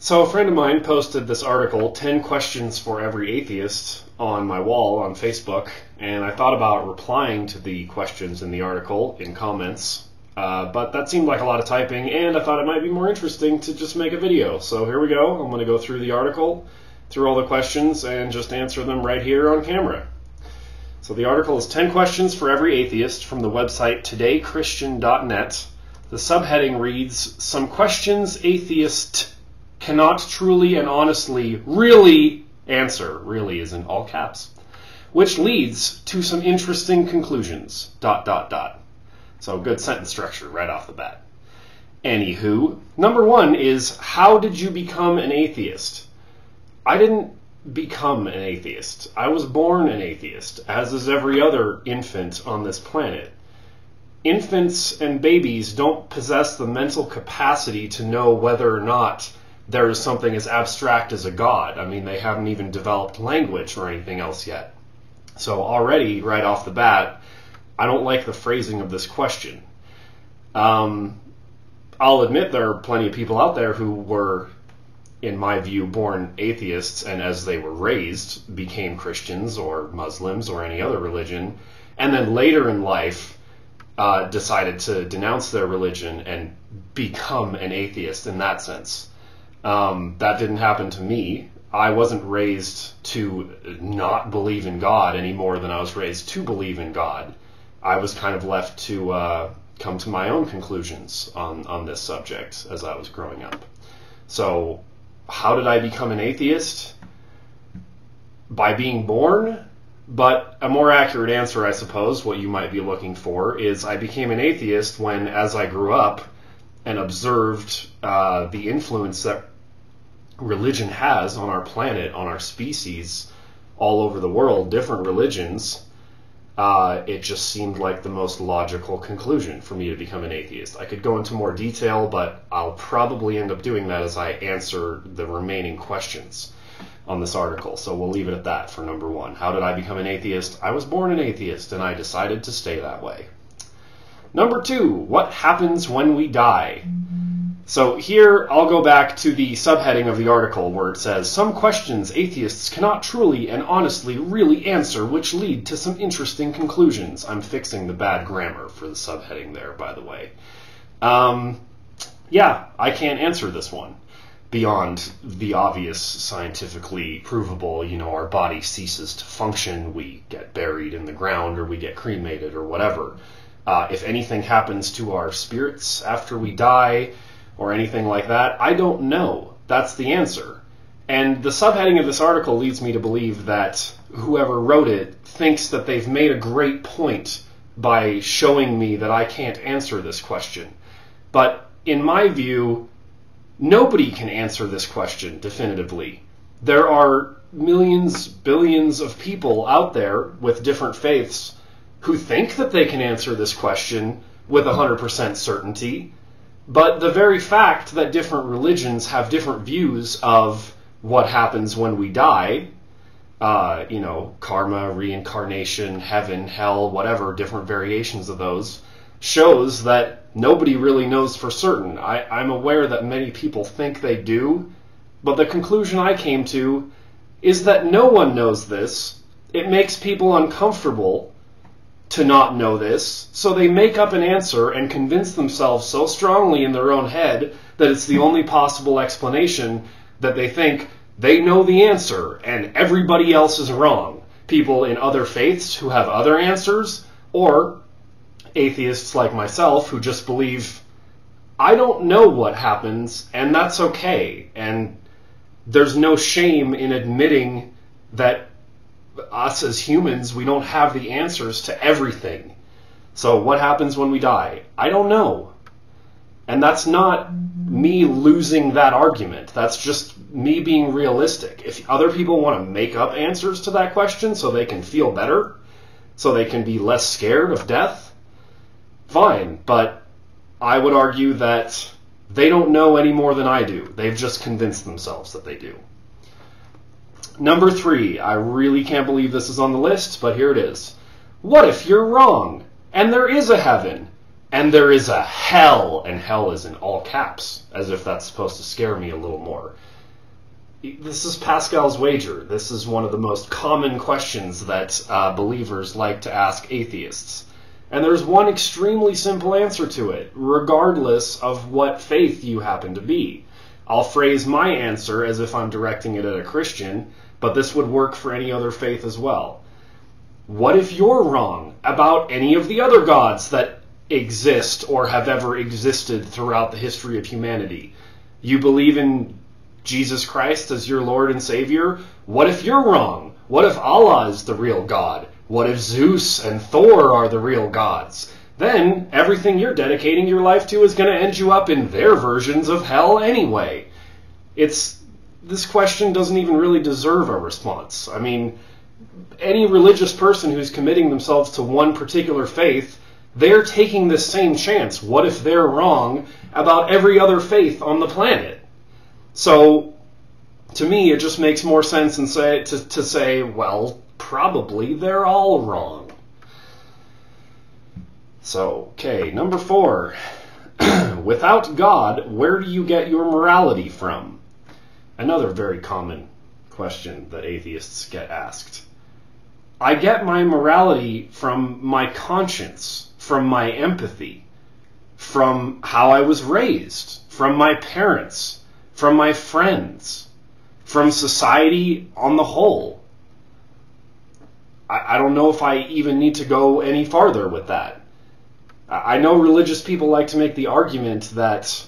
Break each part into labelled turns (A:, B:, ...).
A: So a friend of mine posted this article, 10 Questions for Every Atheist, on my wall on Facebook, and I thought about replying to the questions in the article in comments, but that seemed like a lot of typing, and I thought it might be more interesting to just make a video. So here we go. I'm going to go through the article, through all the questions, and just answer them right here on camera. So the article is 10 Questions for Every Atheist from the website todaychristian.net. The subheading reads, Some Questions Atheists Cannot Truly and Honestly Really Answer, really is in all caps, which leads to some interesting conclusions, ... So good sentence structure right off the bat. Anywho, number one is, how did you become an atheist? I didn't become an atheist. I was born an atheist, as is every other infant on this planet. Infants and babies don't possess the mental capacity to know whether or not there is something as abstract as a God. I mean, they haven't even developed language or anything else yet. So already, right off the bat, I don't like the phrasing of this question. I'll admit there are plenty of people out there who were, in my view, born atheists, and as they were raised, became Christians or Muslims or any other religion, and then later in life decided to denounce their religion and become an atheist in that sense. That didn't happen to me. I wasn't raised to not believe in God any more than I was raised to believe in God. I was kind of left to come to my own conclusions on this subject as I was growing up. So, how did I become an atheist? By being born? But a more accurate answer, I suppose, what you might be looking for, is I became an atheist when, as I grew up and observed the influence that religion has on our planet, on our species, all over the world, different religions, it just seemed like the most logical conclusion for me to become an atheist. I could go into more detail, but I'll probably end up doing that as I answer the remaining questions on this article. So we'll leave it at that for number one. How did I become an atheist? I was born an atheist, and I decided to stay that way. Number two, what happens when we die? So here I'll go back to the subheading of the article where it says, Some questions atheists cannot truly and honestly really answer, which lead to some interesting conclusions. I'm fixing the bad grammar for the subheading there, by the way. Yeah, I can't answer this one beyond the obvious scientifically provable, our body ceases to function, we get buried in the ground, or we get cremated, or whatever. If anything happens to our spirits after we die, or anything like that, I don't know. That's the answer. And the subheading of this article leads me to believe that whoever wrote it thinks that they've made a great point by showing me that I can't answer this question. But in my view, nobody can answer this question definitively. There are millions, billions of people out there with different faiths who think that they can answer this question with 100% certainty. But the very fact that different religions have different views of what happens when we die, karma, reincarnation, heaven, hell, whatever, different variations of those, shows that nobody really knows for certain. I'm aware that many people think they do, but the conclusion I came to is that no one knows this. It makes people uncomfortable to not know this, so they make up an answer and convince themselves so strongly in their own head that it's the only possible explanation that they think they know the answer and everybody else is wrong. People in other faiths who have other answers, or atheists like myself who just believe, I don't know what happens and that's okay, and there's no shame in admitting that us as humans, we don't have the answers to everything. So what happens when we die? I don't know. And that's not me losing that argument. That's just me being realistic. If other people want to make up answers to that question so they can feel better, so they can be less scared of death, fine. But I would argue that they don't know any more than I do. They've just convinced themselves that they do. Number three, I really can't believe this is on the list, but here it is. What if you're wrong, and there is a heaven, and there is a hell, and hell is in all caps, as if that's supposed to scare me a little more. This is Pascal's wager. This is one of the most common questions that believers like to ask atheists. And there's one extremely simple answer to it, regardless of what faith you happen to be. I'll phrase my answer as if I'm directing it at a Christian, but this would work for any other faith as well. What if you're wrong about any of the other gods that exist or have ever existed throughout the history of humanity? You believe in Jesus Christ as your Lord and Savior? What if you're wrong? What if Allah is the real God? What if Zeus and Thor are the real gods? Then everything you're dedicating your life to is going to end you up in their versions of hell anyway. This question doesn't even really deserve a response. I mean, any religious person who's committing themselves to one particular faith, they're taking this same chance. What if they're wrong about every other faith on the planet? So, to me, it just makes more sense to say, well, probably they're all wrong. So, okay, number 4. Without God, where do you get your morality from? Another very common question that atheists get asked. I get my morality from my conscience, from my empathy, from how I was raised, from my parents, from my friends, from society on the whole. I don't know if I even need to go any farther with that. I know religious people like to make the argument that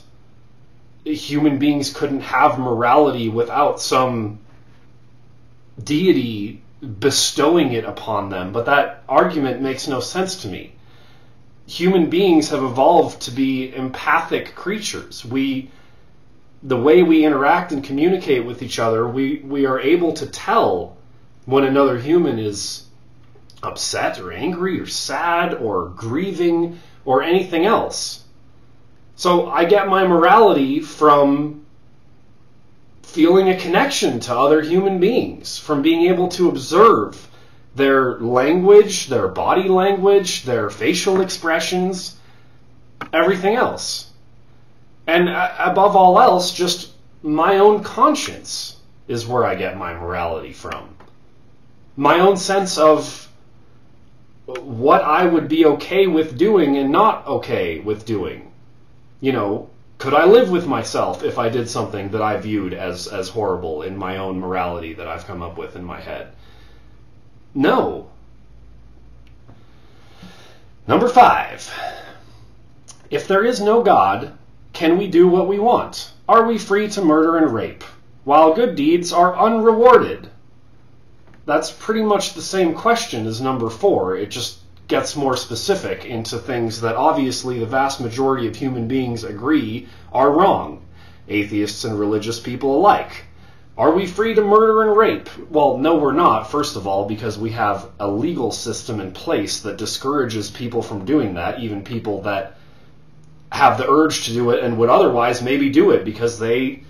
A: human beings couldn't have morality without some deity bestowing it upon them, but that argument makes no sense to me. Human beings have evolved to be empathic creatures. The way we interact and communicate with each other, we are able to tell when another human is upset or angry or sad or grieving or anything else. So I get my morality from feeling a connection to other human beings, from being able to observe their language, their body language, their facial expressions, everything else. And above all else, just my own conscience is where I get my morality from. My own sense of what I would be okay with doing and not okay with doing. You know, could I live with myself if I did something that I viewed as horrible in my own morality that I've come up with in my head? No. Number 5. If there is no God, can we do what we want? Are we free to murder and rape, while good deeds are unrewarded? That's pretty much the same question as number 4. It just gets more specific into things that obviously the vast majority of human beings agree are wrong, atheists and religious people alike. Are we free to murder and rape? Well, no, we're not, first of all, because we have a legal system in place that discourages people from doing that, even people that have the urge to do it and would otherwise maybe do it because they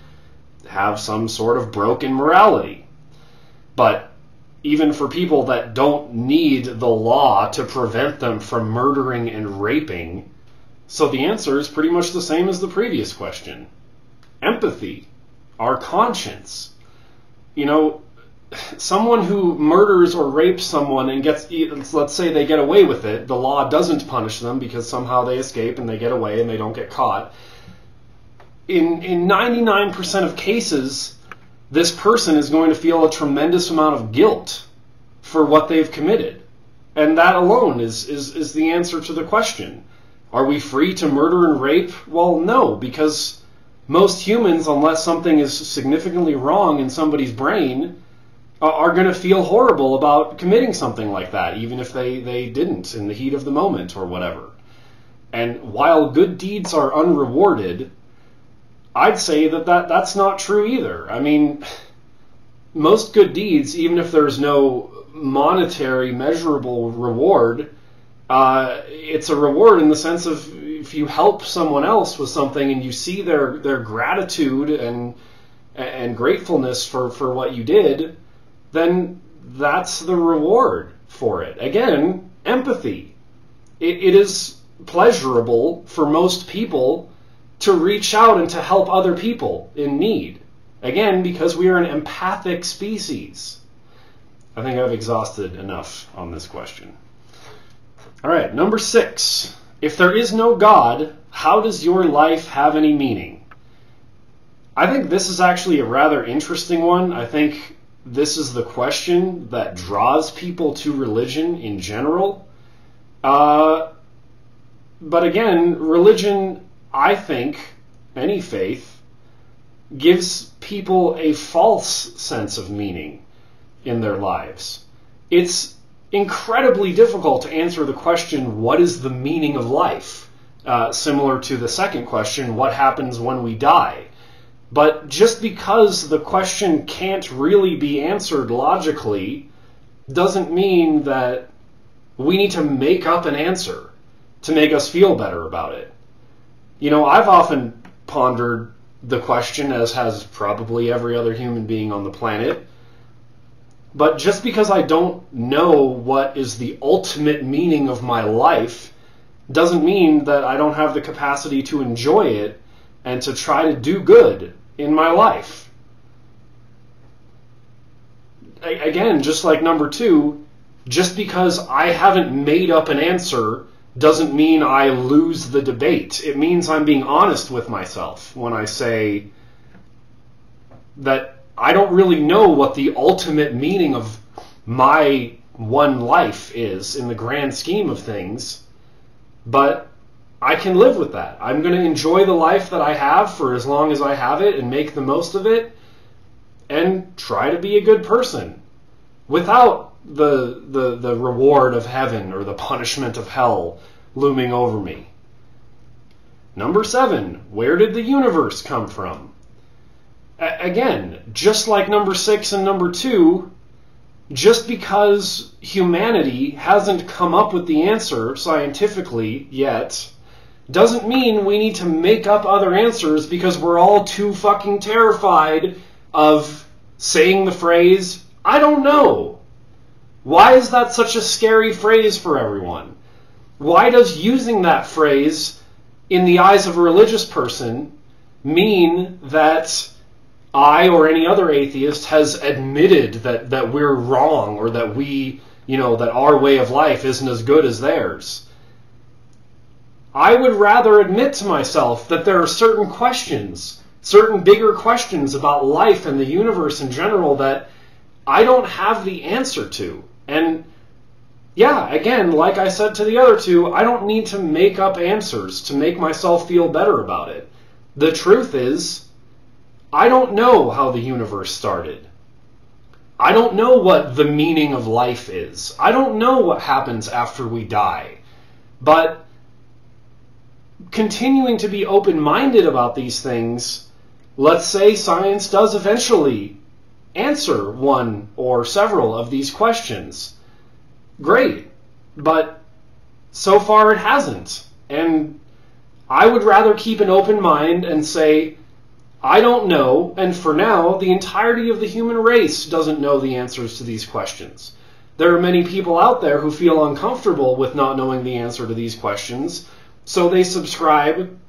A: have some sort of broken morality. But even for people that don't need the law to prevent them from murdering and raping, so the answer is pretty much the same as the previous question. Empathy, our conscience. You know, someone who murders or rapes someone and gets, let's say they get away with it, the law doesn't punish them because somehow they escape and they get away and they don't get caught. In 99% of cases, this person is going to feel a tremendous amount of guilt for what they've committed. And that alone is the answer to the question. Are we free to murder and rape? Well, no, because most humans, unless something is significantly wrong in somebody's brain, are going to feel horrible about committing something like that, even if they didn't in the heat of the moment or whatever. And while good deeds are unrewarded, I'd say that's not true either. I mean, most good deeds, even if there's no monetary measurable reward, it's a reward in the sense of if you help someone else with something and you see their gratitude and gratefulness for what you did, then that's the reward for it. Again, empathy. It is pleasurable for most people to reach out and to help other people in need. Again, because we are an empathic species. I think I've exhausted enough on this question. All right, number 6. If there is no God, how does your life have any meaning? I think this is actually a rather interesting one. I think this is the question that draws people to religion in general. But again, religion, I think, any faith, gives people a false sense of meaning in their lives. It's incredibly difficult to answer the question, what is the meaning of life? Similar to the second question, what happens when we die? But just because the question can't really be answered logically doesn't mean that we need to make up an answer to make us feel better about it. You know, I've often pondered the question, as has probably every other human being on the planet, but just because I don't know what is the ultimate meaning of my life doesn't mean that I don't have the capacity to enjoy it and to try to do good in my life. Again, just like number 2, just because I haven't made up an answer doesn't mean I lose the debate. It means I'm being honest with myself when I say that I don't really know what the ultimate meaning of my one life is in the grand scheme of things, but I can live with that. I'm going to enjoy the life that I have for as long as I have it and make the most of it and try to be a good person without the reward of heaven or the punishment of hell looming over me. Number 7, where did the universe come from? Again, just like number 6 and number 2, just because humanity hasn't come up with the answer scientifically yet, doesn't mean we need to make up other answers because we're all too fucking terrified of saying the phrase, I don't know. Why is that such a scary phrase for everyone? Why does using that phrase in the eyes of a religious person mean that I or any other atheist has admitted that we're wrong or that that our way of life isn't as good as theirs? I would rather admit to myself that there are certain questions, certain bigger questions about life and the universe in general that I don't have the answer to. And yeah, again, like I said to the other 2, I don't need to make up answers to make myself feel better about it. The truth is, I don't know how the universe started. I don't know what the meaning of life is. I don't know what happens after we die. But continuing to be open-minded about these things, let's say science does eventually answer one or several of these questions. Great. But so far it hasn't. And I would rather keep an open mind and say, I don't know, and for now, the entirety of the human race doesn't know the answers to these questions. There are many people out there who feel uncomfortable with not knowing the answer to these questions, so they subscribe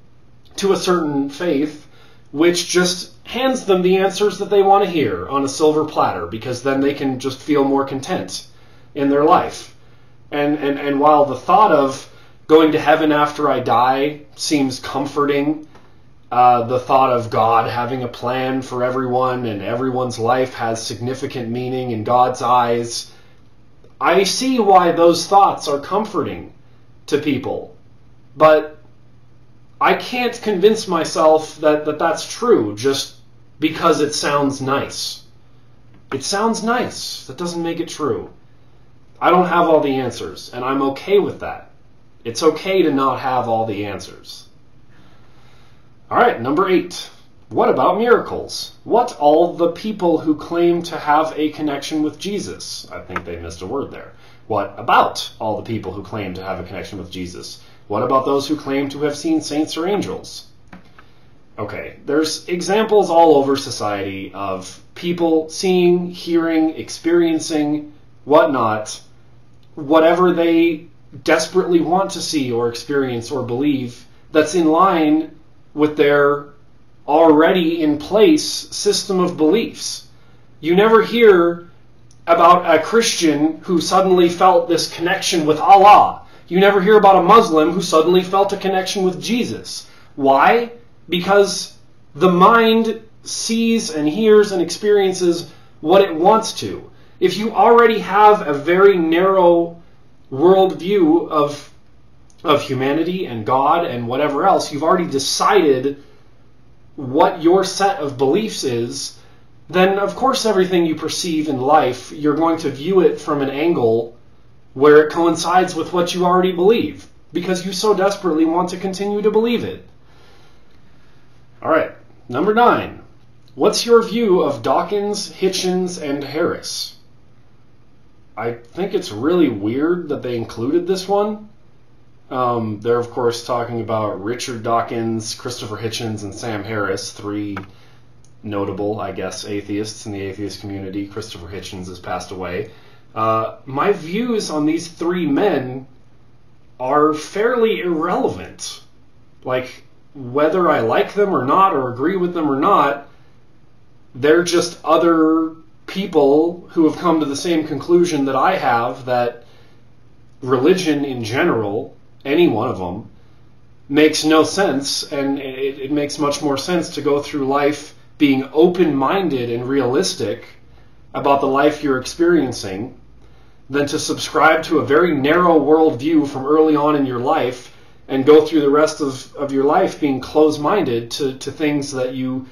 A: to a certain faith which just hands them the answers that they want to hear on a silver platter, because then they can just feel more content in their life. And while the thought of going to heaven after I die seems comforting, the thought of God having a plan for everyone and everyone's life has significant meaning in God's eyes, I see why those thoughts are comforting to people. But I can't convince myself that that's true just because it sounds nice. It sounds nice. That doesn't make it true. I don't have all the answers, and I'm okay with that. It's okay to not have all the answers. All right, number 8. What about miracles? What all the people who claim to have a connection with Jesus? I think they missed a word there. What about all the people who claim to have a connection with Jesus? What about those who claim to have seen saints or angels? Okay, there's examples all over society of people seeing, hearing, experiencing, whatnot, whatever they desperately want to see or experience or believe that's in line with their already in place system of beliefs. You never hear about a Christian who suddenly felt this connection with Allah. You never hear about a Muslim who suddenly felt a connection with Jesus. Why? Because the mind sees and hears and experiences what it wants to. If you already have a very narrow worldview of humanity and God and whatever else, you've already decided what your set of beliefs is, then of course everything you perceive in life, you're going to view it from an angle where it coincides with what you already believe, because you so desperately want to continue to believe it. All right, number 9. What's your view of Dawkins, Hitchens, and Harris? I think it's really weird that they included this one. They're, of course, talking about Richard Dawkins, Christopher Hitchens, and Sam Harris, 3 notable, I guess, atheists in the atheist community. Christopher Hitchens has passed away. My views on these 3 men are fairly irrelevant. Like, whether I like them or not, or agree with them or not, they're just other people who have come to the same conclusion that I have, that religion in general, any one of them, makes no sense, and it makes much more sense to go through life being open-minded and realistic about the life you're experiencing than to subscribe to a very narrow worldview from early on in your life and go through the rest of your life being closed-minded to things that you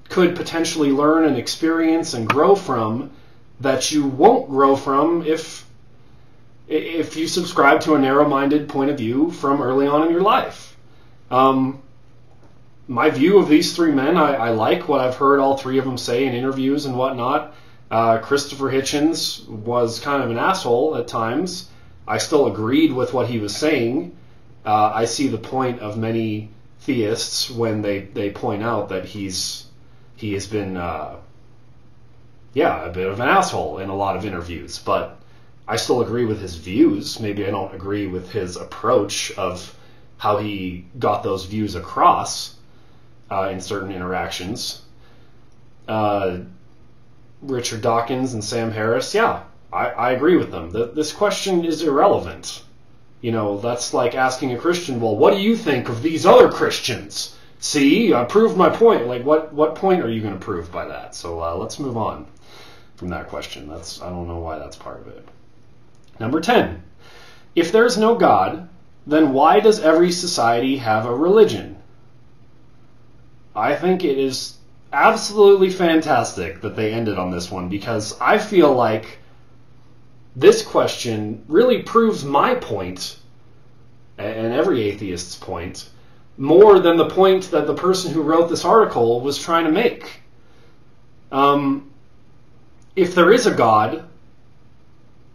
A: could potentially learn and experience and grow from that you won't grow from if you subscribe to a narrow-minded point of view from early on in your life. My view of these 3 men, I like what I've heard all 3 of them say in interviews and whatnot. Christopher Hitchens was kind of an asshole at times. I still agreed with what he was saying. I see the point of many theists when they point out that he has been a bit of an asshole in a lot of interviews, but I still agree with his views. Maybe I don't agree with his approach of how he got those views across in certain interactions. Richard Dawkins and Sam Harris, I agree with them. This question is irrelevant. You know, that's like asking a Christian, well, what do you think of these other Christians? See, I proved my point. Like, what point are you going to prove by that? So let's move on from that question. I don't know why that's part of it. Number 10. If there's no God, then why does every society have a religion? I think it is absolutely fantastic that they ended on this one, because I feel like this question really proves my point, and every atheist's point, more than the point that the person who wrote this article was trying to make. If there is a God,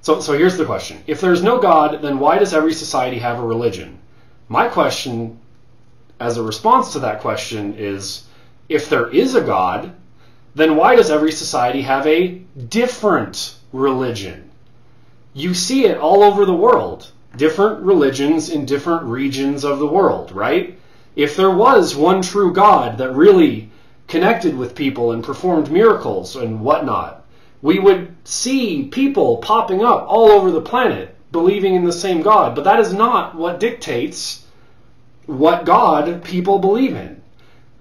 A: so here's the question. If there's no God, then why does every society have a religion? My question, as a response to that question, is if there is a God, then why does every society have a different religion? You see it all over the world. Different religions in different regions of the world, right? If there was one true God that really connected with people and performed miracles and whatnot, we would see people popping up all over the planet believing in the same God. But that is not what dictates what God people believe in.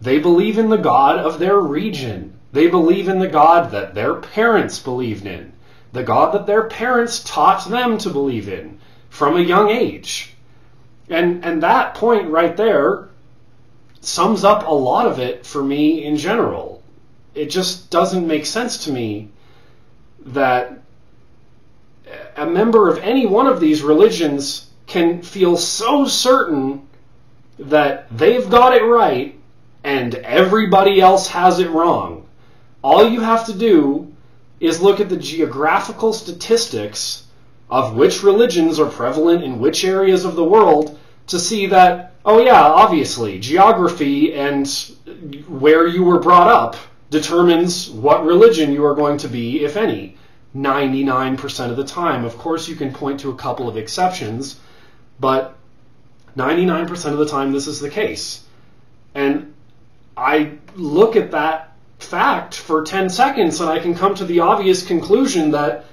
A: They believe in the God of their region. They believe in the God that their parents believed in. The God that their parents taught them to believe in from a young age. And that point right there sums up a lot of it for me in general. It just doesn't make sense to me that a member of any one of these religions can feel so certain that they've got it right and everybody else has it wrong. All you have to do is look at the geographical statistics of which religions are prevalent in which areas of the world to see that, oh yeah, obviously, geography and where you were brought up determines what religion you are going to be, if any, 99% of the time. Of course, you can point to a couple of exceptions, but 99% of the time this is the case. And I look at that fact for 10 seconds and I can come to the obvious conclusion that,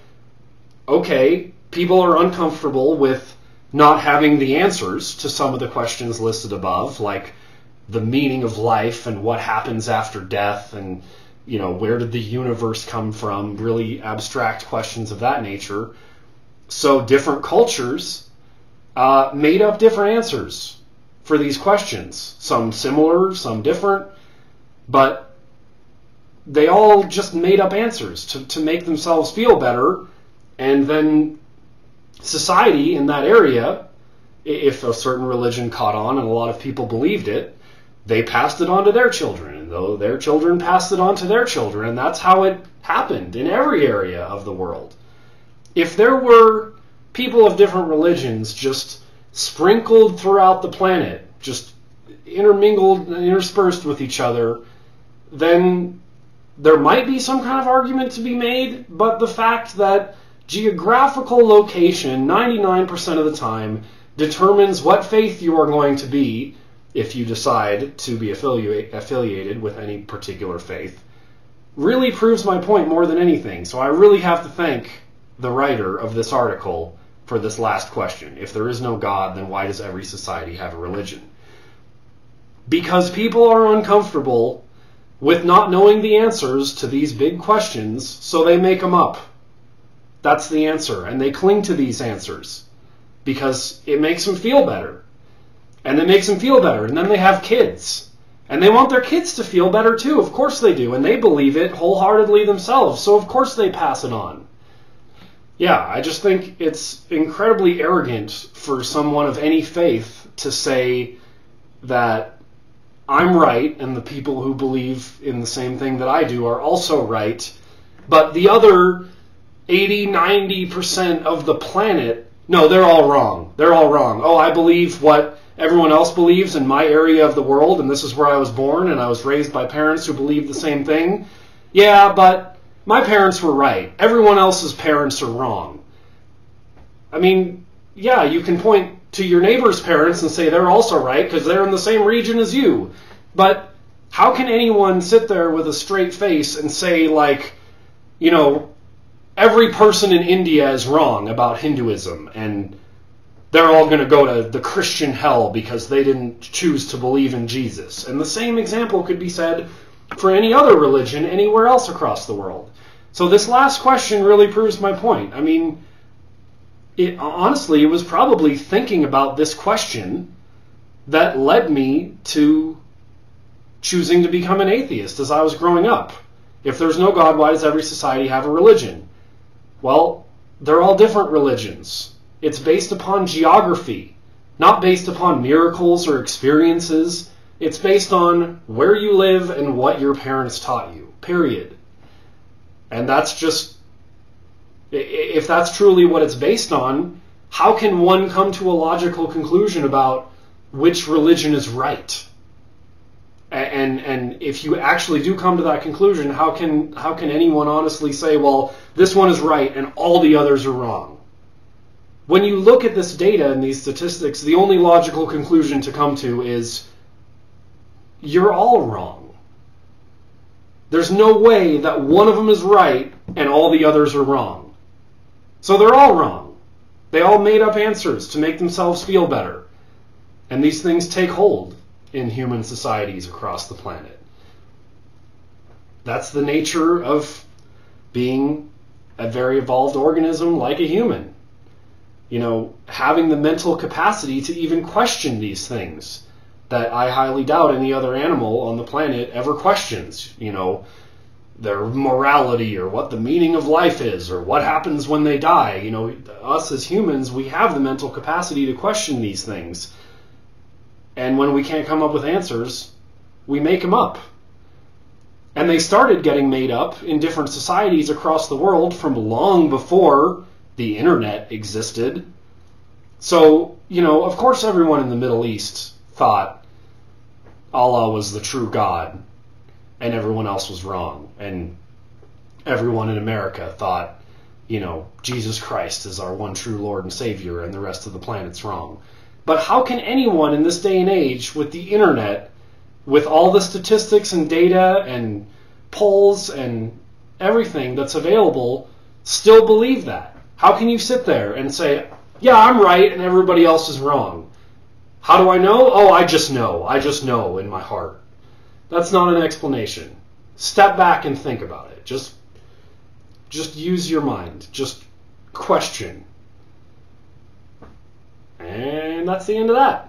A: okay, people are uncomfortable with not having the answers to some of the questions listed above, like the meaning of life and what happens after death and, where did the universe come from, really abstract questions of that nature. So different cultures made up different answers for these questions. Some similar, some different, but they all just made up answers to make themselves feel better. And then society in that area, if a certain religion caught on and a lot of people believed it, they passed it on to their children, and though their children passed it on to their children, and that's how it happened in every area of the world. If there were people of different religions just sprinkled throughout the planet, just intermingled and interspersed with each other, then there might be some kind of argument to be made, but the fact that geographical location 99% of the time determines what faith you are going to be if you decide to be affiliated with any particular faith really proves my point more than anything. So I really have to thank the writer of this article for this last question. If there is no God, then why does every society have a religion? Because people are uncomfortable with not knowing the answers to these big questions, so they make them up. That's the answer, and they cling to these answers because it makes them feel better. And it makes them feel better, and then they have kids. And they want their kids to feel better too, of course they do, and they believe it wholeheartedly themselves, so of course they pass it on. Yeah, I just think it's incredibly arrogant for someone of any faith to say that I'm right and the people who believe in the same thing that I do are also right, but the other 80-90% of the planet, no, they're all wrong. They're all wrong. Oh, I believe what everyone else believes in my area of the world, and this is where I was born, and I was raised by parents who believe the same thing. Yeah, but my parents were right. Everyone else's parents are wrong. I mean, yeah, you can point to your neighbor's parents and say they're also right because they're in the same region as you. But how can anyone sit there with a straight face and say, like, every person in India is wrong about Hinduism and they're all going to go to the Christian hell because they didn't choose to believe in Jesus? And the same example could be said for any other religion anywhere else across the world. So this last question really proves my point. I mean, honestly, it was probably thinking about this question that led me to choosing to become an atheist as I was growing up. If there's no God, why does every society have a religion? Well, they're all different religions. It's based upon geography, not based upon miracles or experiences. It's based on where you live and what your parents taught you, period. And that's just, if that's truly what it's based on, how can one come to a logical conclusion about which religion is right? And if you actually do come to that conclusion, how can anyone honestly say, well, this one is right and all the others are wrong? When you look at this data and these statistics, the only logical conclusion to come to is you're all wrong. There's no way that one of them is right and all the others are wrong. So they're all wrong. They all made up answers to make themselves feel better. And these things take hold in human societies across the planet. That's the nature of being a very evolved organism like a human. Having the mental capacity to even question these things that I highly doubt any other animal on the planet ever questions. Their morality or what the meaning of life is or what happens when they die. Us as humans, we have the mental capacity to question these things. And when we can't come up with answers, we make them up. And they started getting made up in different societies across the world from long before the internet existed. So, of course everyone in the Middle East thought Allah was the true God and everyone else was wrong. And everyone in America thought, Jesus Christ is our one true Lord and Savior and the rest of the planet's wrong. But how can anyone in this day and age with the internet with all the statistics and data and polls and everything that's available, still believe that? How can you sit there and say, yeah, I'm right and everybody else is wrong? How do I know? Oh, I just know. I just know in my heart. That's not an explanation. Step back and think about it. Just use your mind. Just question. And that's the end of that.